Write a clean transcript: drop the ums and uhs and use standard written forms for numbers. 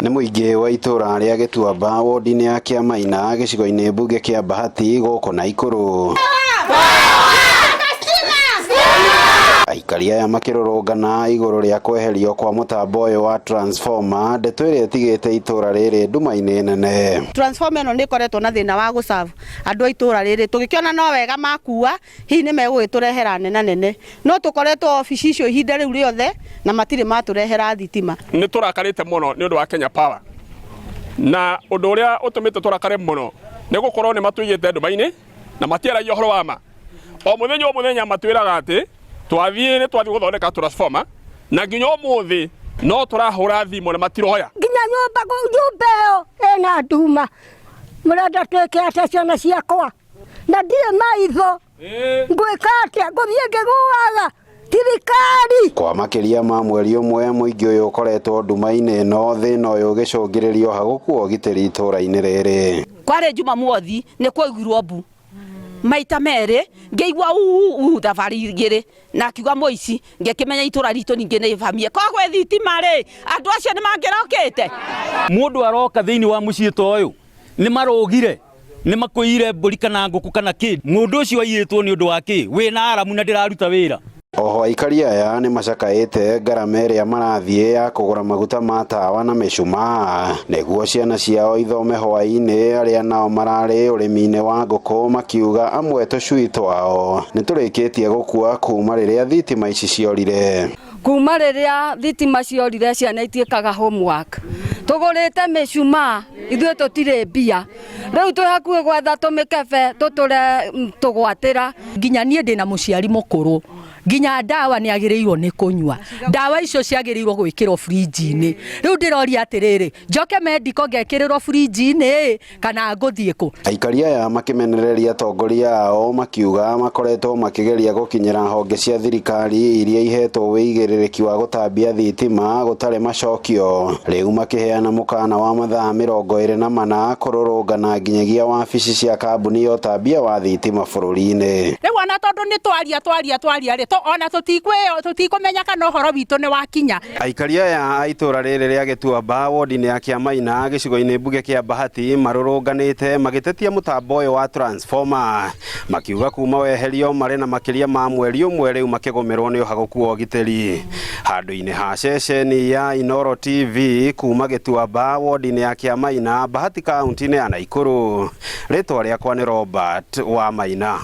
Nĩ mũingĩ wa itũra rĩa Gĩtuamba wodi-inĩ ya Kĩamaina gĩcigo-inĩ mbunge kĩa Bahati gũkũ Naikuru. Aikari aya makĩrũrũngana igũrũ rĩa kweherio kwa mũtambo ũyũ wa transformer, ndeto ĩrĩa ĩtigĩte itũra rĩrĩ nduma-inĩ nene. Transformer ĩno nĩ ĩkoretwo na thĩna wa gũcabu andũ a itũra rĩrĩ, tũgĩkĩona no wega makua hihi nĩ megũgĩtũrehera nene no tũkoretwo obici icio ihinda rĩu rĩothe na matirĩ matũrehera thitima. Nĩ tũrakarĩte mũno nĩ ũndũ wa Kenya Power, na ũndũ ũrĩa ũtũmĩte tũrakare mũno nĩ gũkorwo nĩ matũigĩte nduma-inĩ na matiaragia ũhoro wa ma. O mũthenya matwĩraga atĩ twathiĩ gũthondeka transformer na nginya ũmũthĩ no tũrahũra thimũ na matiroya. Nginya nyũmba ĩyo ĩna nduma, mũrenda twĩke atĩa ciana ciakwa na ndirĩ maitho, ngwĩka atĩa ngũthiĩ ngĩguaga thirikari. Kwa makĩria ma mweri ũmwe mũingĩ ũyũ ũkoretwo nduma-inĩ ĩno, thĩna ũyũ ũgĩcũngĩrĩrio hagũkuo ũgitĩri itũra-inĩ rĩrĩ. Kwarĩ Jumamothi nĩ kwaugirwo mbu maita merĩ, ngĩigua thabarĩ igĩrĩ na akiuga mũici, ngĩkĩmenya itũra ritũ ningĩ nĩ famie kogwe thitima rĩ andũ acio nĩ mangĩrokĩte. Mũndũ aroka thĩinĩ wa mũciĩ ta ũyũ nĩ marogire nĩ makũire mbũri kana ngũkũ kana kĩ, mũndũ ũcio aiyĩtwo nĩ ũndũ wa kĩ, wĩna aramu na ndĩraruta wĩra. Oho aikari aya nĩ macakaĩte ngarama ĩrĩa marathiĩ ya kũgũra maguta ma tawa na mĩcumaa nĩguo ciana ciao ithome hwaĩ-inĩ, arĩa nao mararĩ ũrĩmi-inĩ wa ngũkũ makiuga amwe tũcui twao nĩ tũrĩkĩtie gũkua kuma rĩrĩa thitima ici ciorire. Kuma rĩrĩa thitima ciorire ciana itiĩkaga homework, tũgũrĩte mĩcumaa ithuĩ tũtirĩ mbia, rĩu twĩ hakuhĩ gwetha tũmĩkebe tũtũre tũgwatĩra. Nginya niĩ ndĩna mũciari mũkũrũ, nginya ndawa nĩ agĩrĩirwo nĩ kũnyua, ndawa icio ciagĩrĩirwo gwĩkĩrwo fridge-inĩ. Rĩu ndĩroria atĩrĩrĩ, njoke medical ngekĩrĩrwo fridge-inĩ kana ngũthiĩ kũ? Aikari aya makĩmenereria atongoria ao makiuga makoretwo makĩgeria gũkinyĩra honge cia thirikari iria ihetwo wĩigĩrĩrĩki wa gũtambia thitima gũtarĩ macokio, rĩu makĩheana mũkana wa mathaa 24 kũrũrũngana nginyagia wabici cia kambuni ya ũtambia wa thitima bũrũri-inĩ. Rĩu ona tondũ nĩ twaria rĩ ona tũtikũmenya kana ũhoro witũ nĩ wakinya. Aikari aya a itũra rĩrĩ rĩa Gĩtuamba wodi-inĩ ya Kĩamaina gĩcigo-inĩ mbunge kĩa Bahati marũrũnganĩte magĩtetia mũtambo ũyũ wa transformer, makiuga kuma weherio marĩ na makĩria ma mweri ũmwe rĩu makĩgũmĩrwo nĩ ũhagũku wa ũgitĩri. Handũ-inĩ ha ceceni ya Inooro TV kuma Gĩtuamba wodi-inĩ ya Kĩamaina Bahati kaunti-inĩ ya Naikuru, rĩtwa rĩakwa nĩ Robert Wamaina.